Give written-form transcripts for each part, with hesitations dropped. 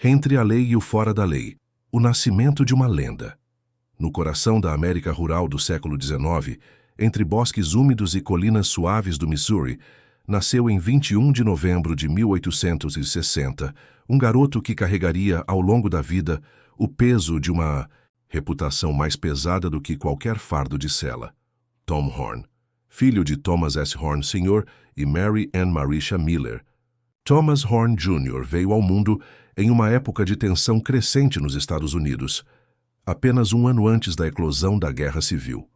Entre a lei e o fora da lei, o nascimento de uma lenda. No coração da América rural do século XIX, entre bosques úmidos e colinas suaves do Missouri, nasceu em 21 de novembro de 1860 um garoto que carregaria ao longo da vida o peso de uma reputação mais pesada do que qualquer fardo de sela. Tom Horn, filho de Thomas S. Horn Sr. e Mary Ann Marisha Miller. Thomas Horn Jr. veio ao mundo em uma época de tensão crescente nos Estados Unidos, apenas um ano antes da eclosão da Guerra Civil.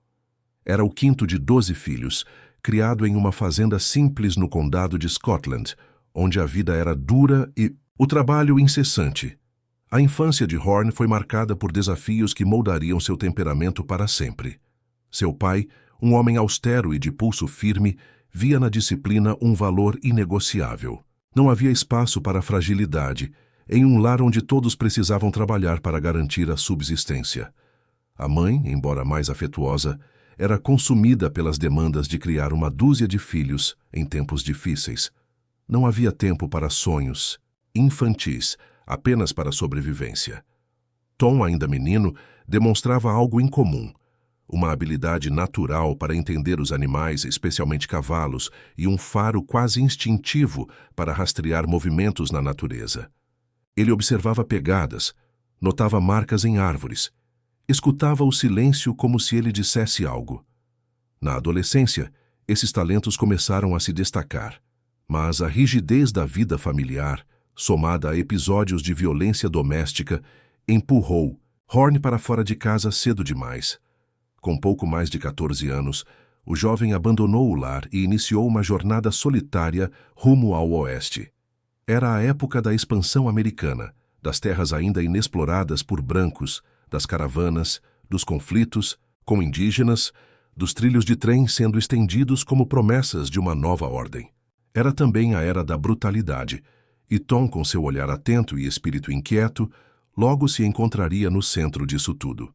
Era o quinto de 12 filhos, criado em uma fazenda simples no condado de Scotland, onde a vida era dura e o trabalho incessante. A infância de Horn foi marcada por desafios que moldariam seu temperamento para sempre. Seu pai, um homem austero e de pulso firme, via na disciplina um valor inegociável. Não havia espaço para fragilidade, em um lar onde todos precisavam trabalhar para garantir a subsistência. A mãe, embora mais afetuosa, era consumida pelas demandas de criar uma dúzia de filhos em tempos difíceis. Não havia tempo para sonhos infantis, apenas para sobrevivência. Tom, ainda menino, demonstrava algo incomum: uma habilidade natural para entender os animais, especialmente cavalos, e um faro quase instintivo para rastrear movimentos na natureza. Ele observava pegadas, notava marcas em árvores, escutava o silêncio como se ele dissesse algo. Na adolescência, esses talentos começaram a se destacar, mas a rigidez da vida familiar, somada a episódios de violência doméstica, empurrou Horn para fora de casa cedo demais. Com pouco mais de 14 anos, o jovem abandonou o lar e iniciou uma jornada solitária rumo ao oeste. Era a época da expansão americana, das terras ainda inexploradas por brancos, das caravanas, dos conflitos com indígenas, dos trilhos de trem sendo estendidos como promessas de uma nova ordem. Era também a era da brutalidade, e Tom, com seu olhar atento e espírito inquieto, logo se encontraria no centro disso tudo.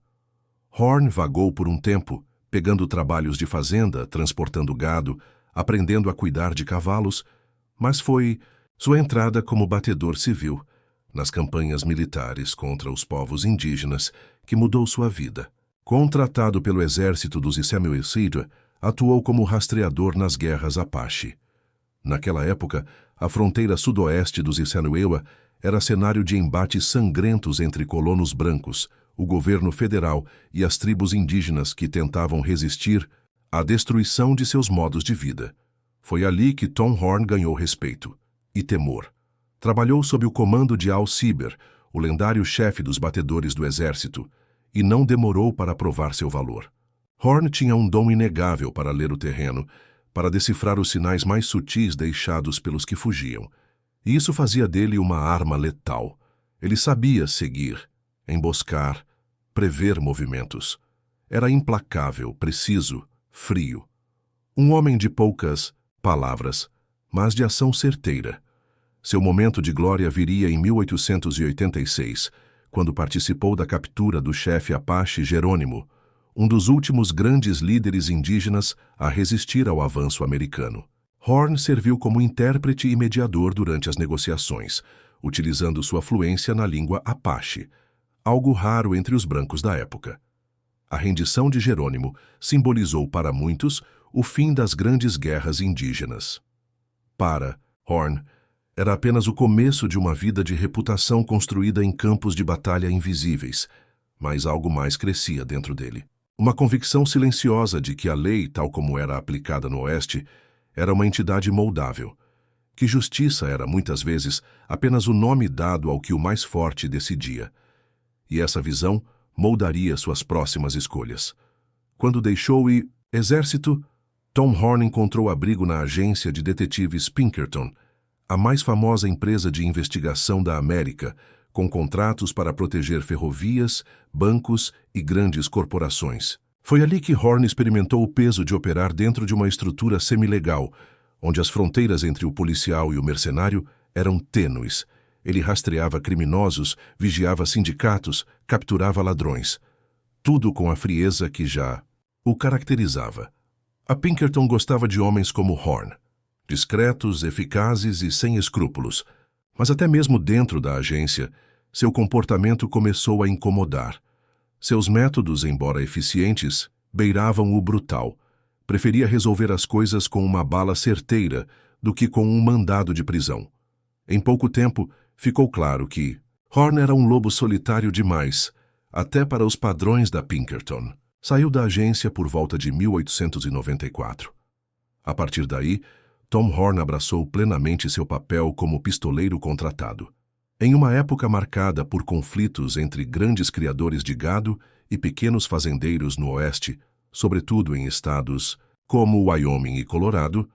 Horn vagou por um tempo, pegando trabalhos de fazenda, transportando gado, aprendendo a cuidar de cavalos, mas foi sua entrada como batedor civil, nas campanhas militares contra os povos indígenas, que mudou sua vida. Contratado pelo exército dos Issaquah, atuou como rastreador nas guerras Apache. Naquela época, a fronteira sudoeste dos Issaquah era cenário de embates sangrentos entre colonos brancos, o governo federal e as tribos indígenas que tentavam resistir à destruição de seus modos de vida. Foi ali que Tom Horn ganhou respeito e temor. Trabalhou sob o comando de Al Sieber, o lendário chefe dos batedores do exército, e não demorou para provar seu valor. Horn tinha um dom inegável para ler o terreno, para decifrar os sinais mais sutis deixados pelos que fugiam. E isso fazia dele uma arma letal. Ele sabia seguir, emboscar, prever movimentos. Era implacável, preciso, frio. Um homem de poucas palavras, mas de ação certeira. Seu momento de glória viria em 1886, quando participou da captura do chefe Apache Jerônimo, um dos últimos grandes líderes indígenas a resistir ao avanço americano. Horn serviu como intérprete e mediador durante as negociações, utilizando sua fluência na língua Apache, algo raro entre os brancos da época. A rendição de Jerônimo simbolizou para muitos o fim das grandes guerras indígenas. Para Horn, era apenas o começo de uma vida de reputação construída em campos de batalha invisíveis, mas algo mais crescia dentro dele. Uma convicção silenciosa de que a lei, tal como era aplicada no Oeste, era uma entidade moldável, que justiça era, muitas vezes, apenas o nome dado ao que o mais forte decidia. E essa visão moldaria suas próximas escolhas. Quando deixou o exército, Tom Horn encontrou abrigo na agência de detetives Pinkerton, a mais famosa empresa de investigação da América, com contratos para proteger ferrovias, bancos e grandes corporações. Foi ali que Horn experimentou o peso de operar dentro de uma estrutura semilegal, onde as fronteiras entre o policial e o mercenário eram tênues. Ele rastreava criminosos, vigiava sindicatos, capturava ladrões. Tudo com a frieza que já o caracterizava. A Pinkerton gostava de homens como Horn, discretos, eficazes e sem escrúpulos, mas até mesmo dentro da agência, Seu comportamento começou a incomodar. Seus métodos, embora eficientes, beiravam o brutal. Preferia resolver as coisas com uma bala certeira do que com um mandado de prisão. Em pouco tempo, ficou claro que Horn era um lobo solitário demais, até para os padrões da Pinkerton. Saiu da agência por volta de 1894. A partir daí, Tom Horn abraçou plenamente seu papel como pistoleiro contratado. Em uma época marcada por conflitos entre grandes criadores de gado e pequenos fazendeiros no oeste, sobretudo em estados como Wyoming e Colorado,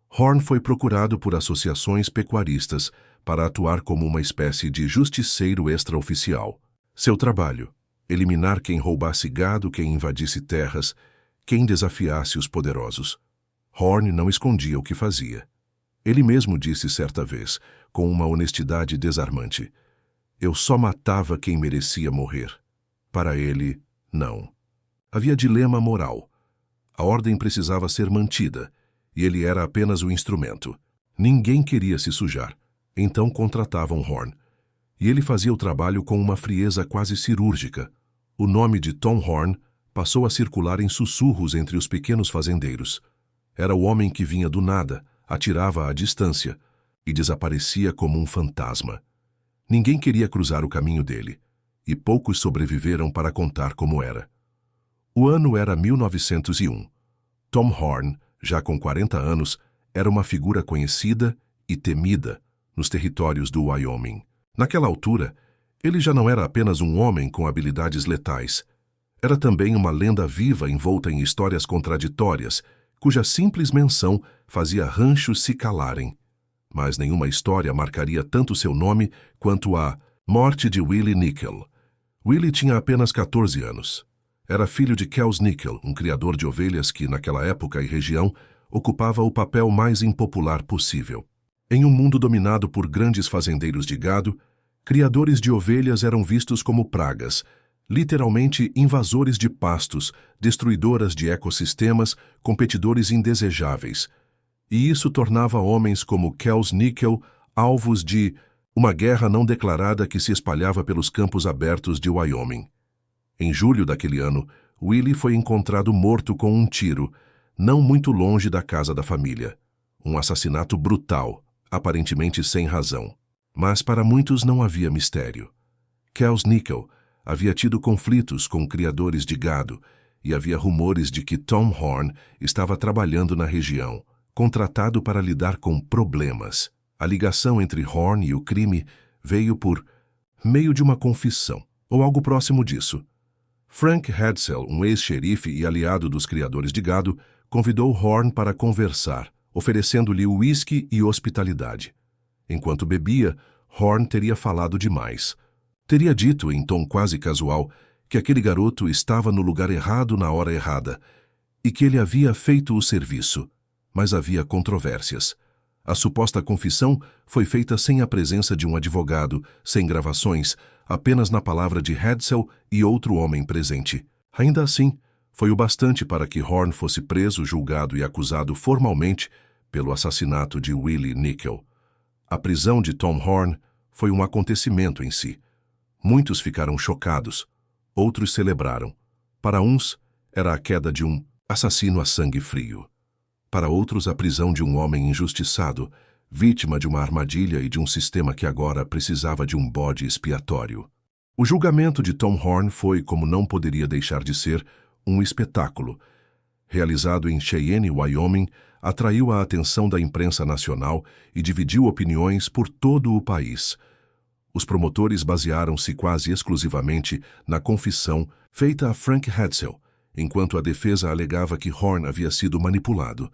Horn foi procurado por associações pecuaristas para atuar como uma espécie de justiceiro extraoficial. Seu trabalho: eliminar quem roubasse gado, quem invadisse terras, quem desafiasse os poderosos. Horn não escondia o que fazia. Ele mesmo disse certa vez, com uma honestidade desarmante: "Eu só matava quem merecia morrer." Para ele, não. Havia dilema moral. A ordem precisava ser mantida, e ele era apenas o instrumento. Ninguém queria se sujar, então contratavam Horn. E ele fazia o trabalho com uma frieza quase cirúrgica. O nome de Tom Horn passou a circular em sussurros entre os pequenos fazendeiros. Era o homem que vinha do nada, atirava à distância e desaparecia como um fantasma. Ninguém queria cruzar o caminho dele, e poucos sobreviveram para contar como era. O ano era 1901. Tom Horn, já com 40 anos, era uma figura conhecida e temida nos territórios do Wyoming. Naquela altura, ele já não era apenas um homem com habilidades letais. Era também uma lenda viva envolta em histórias contraditórias, cuja simples menção fazia ranchos se calarem. Mas nenhuma história marcaria tanto seu nome quanto a morte de Willie Nickel. Willie tinha apenas 14 anos. Era filho de Kels Nickel, um criador de ovelhas que, naquela época e região, ocupava o papel mais impopular possível. Em um mundo dominado por grandes fazendeiros de gado, criadores de ovelhas eram vistos como pragas, literalmente invasores de pastos, destruidoras de ecossistemas, competidores indesejáveis. E isso tornava homens como Kels Nickel alvos de uma guerra não declarada que se espalhava pelos campos abertos de Wyoming. Em julho daquele ano, Willie foi encontrado morto com um tiro, não muito longe da casa da família. Um assassinato brutal, aparentemente sem razão. Mas para muitos não havia mistério. Kels Nickel havia tido conflitos com criadores de gado e havia rumores de que Tom Horn estava trabalhando na região, contratado para lidar com problemas. A ligação entre Horn e o crime veio por meio de uma confissão, ou algo próximo disso. Frank Hadsell, um ex-xerife e aliado dos criadores de gado, convidou Horn para conversar, oferecendo-lhe uísque e hospitalidade. Enquanto bebia, Horn teria falado demais. Teria dito, em tom quase casual, que aquele garoto estava no lugar errado na hora errada e que ele havia feito o serviço, mas havia controvérsias. A suposta confissão foi feita sem a presença de um advogado, sem gravações, apenas na palavra de Hadsell e outro homem presente. Ainda assim, foi o bastante para que Horn fosse preso, julgado e acusado formalmente pelo assassinato de Willie Nickel. A prisão de Tom Horn foi um acontecimento em si. Muitos ficaram chocados, outros celebraram. Para uns, era a queda de um assassino a sangue frio. Para outros, a prisão de um homem injustiçado, vítima de uma armadilha e de um sistema que agora precisava de um bode expiatório. O julgamento de Tom Horn foi, como não poderia deixar de ser, um espetáculo. Realizado em Cheyenne, Wyoming, atraiu a atenção da imprensa nacional e dividiu opiniões por todo o país. Os promotores basearam-se quase exclusivamente na confissão feita a Frank Hadsell, enquanto a defesa alegava que Horn havia sido manipulado,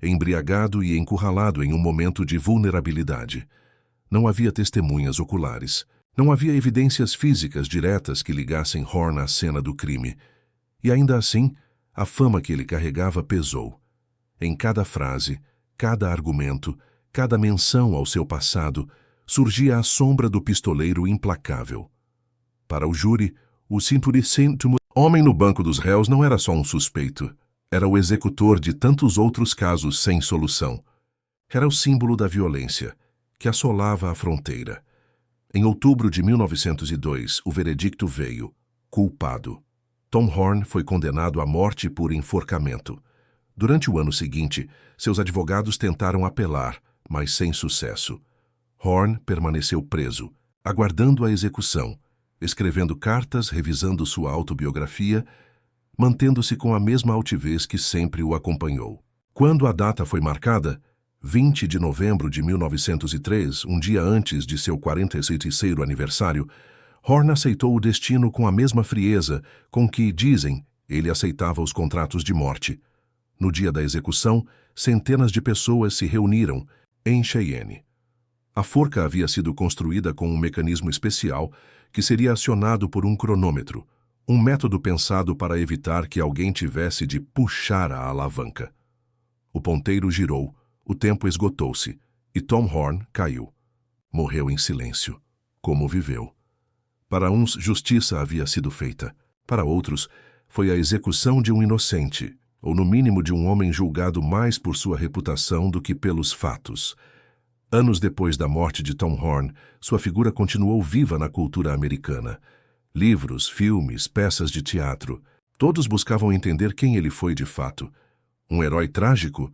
embriagado e encurralado em um momento de vulnerabilidade. Não havia testemunhas oculares. Não havia evidências físicas diretas que ligassem Horn à cena do crime. E ainda assim, a fama que ele carregava pesou. Em cada frase, cada argumento, cada menção ao seu passado, surgia a sombra do pistoleiro implacável. Para o júri, o cinturicento homem no banco dos réus não era só um suspeito. Era o executor de tantos outros casos sem solução. Era o símbolo da violência, que assolava a fronteira. Em outubro de 1902, o veredicto veio: culpado. Tom Horn foi condenado à morte por enforcamento. Durante o ano seguinte, seus advogados tentaram apelar, mas sem sucesso. Horn permaneceu preso, aguardando a execução, escrevendo cartas, revisando sua autobiografia, mantendo-se com a mesma altivez que sempre o acompanhou. Quando a data foi marcada, 20 de novembro de 1903, um dia antes de seu 46º aniversário, Horn aceitou o destino com a mesma frieza com que, dizem, ele aceitava os contratos de morte. No dia da execução, centenas de pessoas se reuniram em Cheyenne. A forca havia sido construída com um mecanismo especial que seria acionado por um cronômetro, um método pensado para evitar que alguém tivesse de puxar a alavanca. O ponteiro girou, o tempo esgotou-se, e Tom Horn caiu. Morreu em silêncio, como viveu. Para uns, justiça havia sido feita. Para outros, foi a execução de um inocente, ou no mínimo de um homem julgado mais por sua reputação do que pelos fatos. Anos depois da morte de Tom Horn, sua figura continuou viva na cultura americana. Livros, filmes, peças de teatro, todos buscavam entender quem ele foi de fato. Um herói trágico?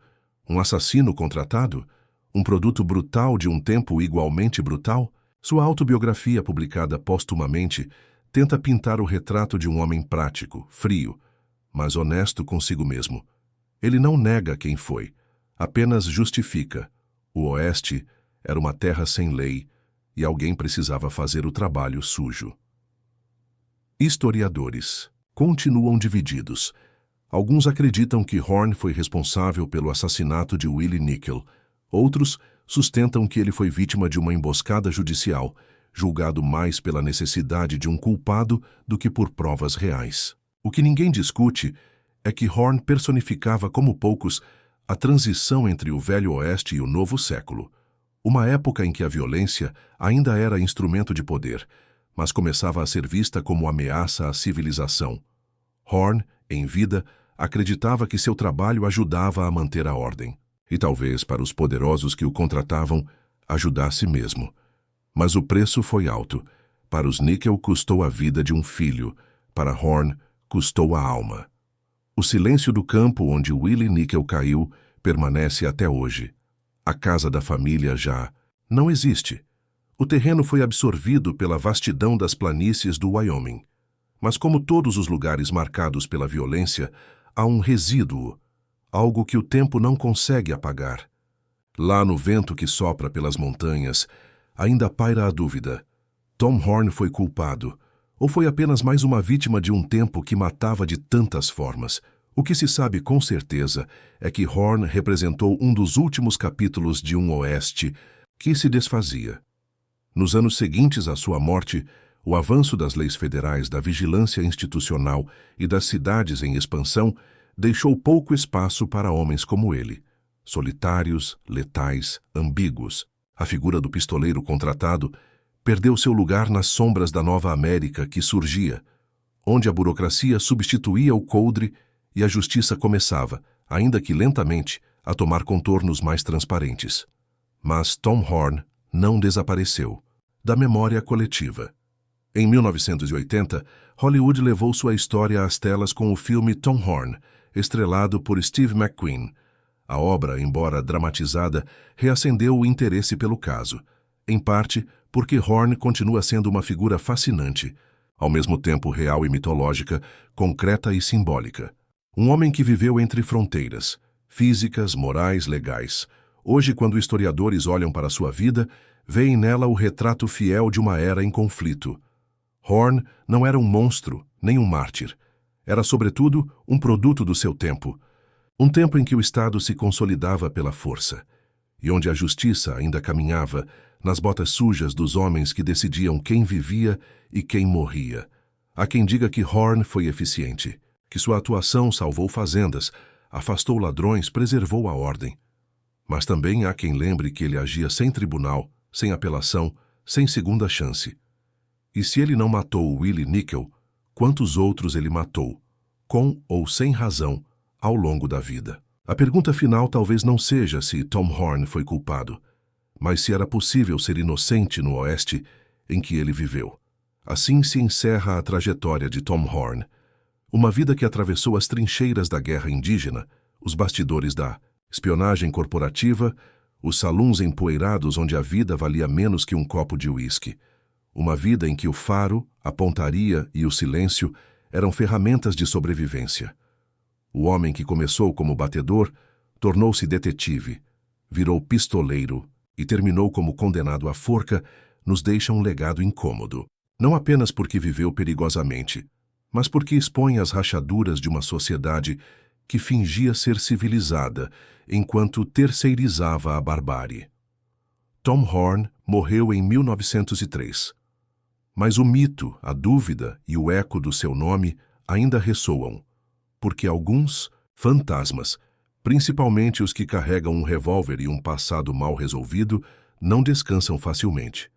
Um assassino contratado? Um produto brutal de um tempo igualmente brutal? Sua autobiografia, publicada póstumamente, tenta pintar o retrato de um homem prático, frio, mas honesto consigo mesmo. Ele não nega quem foi, apenas justifica. O Oeste era uma terra sem lei e alguém precisava fazer o trabalho sujo. Historiadores continuam divididos. Alguns acreditam que Horn foi responsável pelo assassinato de Willie Nickel. Outros sustentam que ele foi vítima de uma emboscada judicial, julgado mais pela necessidade de um culpado do que por provas reais. O que ninguém discute é que Horn personificava como poucos a transição entre o Velho Oeste e o Novo Século, uma época em que a violência ainda era instrumento de poder, mas começava a ser vista como ameaça à civilização. Horn, em vida, acreditava que seu trabalho ajudava a manter a ordem, e talvez para os poderosos que o contratavam, ajudasse mesmo. Mas o preço foi alto. Para os Nickel custou a vida de um filho, para Horn custou a alma. O silêncio do campo onde Willie Nickel caiu permanece até hoje. A casa da família já não existe. O terreno foi absorvido pela vastidão das planícies do Wyoming. Mas como todos os lugares marcados pela violência, há um resíduo, algo que o tempo não consegue apagar. Lá no vento que sopra pelas montanhas, ainda paira a dúvida. Tom Horn foi culpado, ou foi apenas mais uma vítima de um tempo que matava de tantas formas? O que se sabe com certeza é que Horn representou um dos últimos capítulos de um Oeste que se desfazia. Nos anos seguintes à sua morte, o avanço das leis federais, da vigilância institucional e das cidades em expansão deixou pouco espaço para homens como ele. Solitários, letais, ambíguos. A figura do pistoleiro contratado perdeu seu lugar nas sombras da nova América que surgia, onde a burocracia substituía o coldre e a justiça começava, ainda que lentamente, a tomar contornos mais transparentes. Mas Tom Horn não desapareceu da memória coletiva. Em 1980, Hollywood levou sua história às telas com o filme Tom Horn, estrelado por Steve McQueen. A obra, embora dramatizada, reacendeu o interesse pelo caso, em parte porque Horn continua sendo uma figura fascinante, ao mesmo tempo real e mitológica, concreta e simbólica. Um homem que viveu entre fronteiras, físicas, morais, legais. Hoje, quando historiadores olham para sua vida, veem nela o retrato fiel de uma era em conflito. Horn não era um monstro, nem um mártir. Era, sobretudo, um produto do seu tempo. Um tempo em que o Estado se consolidava pela força, e onde a justiça ainda caminhava nas botas sujas dos homens que decidiam quem vivia e quem morria. Há quem diga que Horn foi eficiente, que sua atuação salvou fazendas, afastou ladrões, preservou a ordem. Mas também há quem lembre que ele agia sem tribunal, sem apelação, sem segunda chance. E se ele não matou Willie Nickel, quantos outros ele matou, com ou sem razão, ao longo da vida? A pergunta final talvez não seja se Tom Horn foi culpado, mas se era possível ser inocente no Oeste em que ele viveu. Assim se encerra a trajetória de Tom Horn, uma vida que atravessou as trincheiras da guerra indígena, os bastidores da espionagem corporativa, os salões empoeirados onde a vida valia menos que um copo de uísque. Uma vida em que o faro, a pontaria e o silêncio eram ferramentas de sobrevivência. O homem que começou como batedor tornou-se detetive, virou pistoleiro e terminou como condenado à forca, nos deixa um legado incômodo. Não apenas porque viveu perigosamente, mas porque expõe as rachaduras de uma sociedade que fingia ser civilizada enquanto terceirizava a barbárie. Tom Horn morreu em 1903. Mas o mito, a dúvida e o eco do seu nome ainda ressoam, porque alguns fantasmas, principalmente os que carregam um revólver e um passado mal resolvido, não descansam facilmente.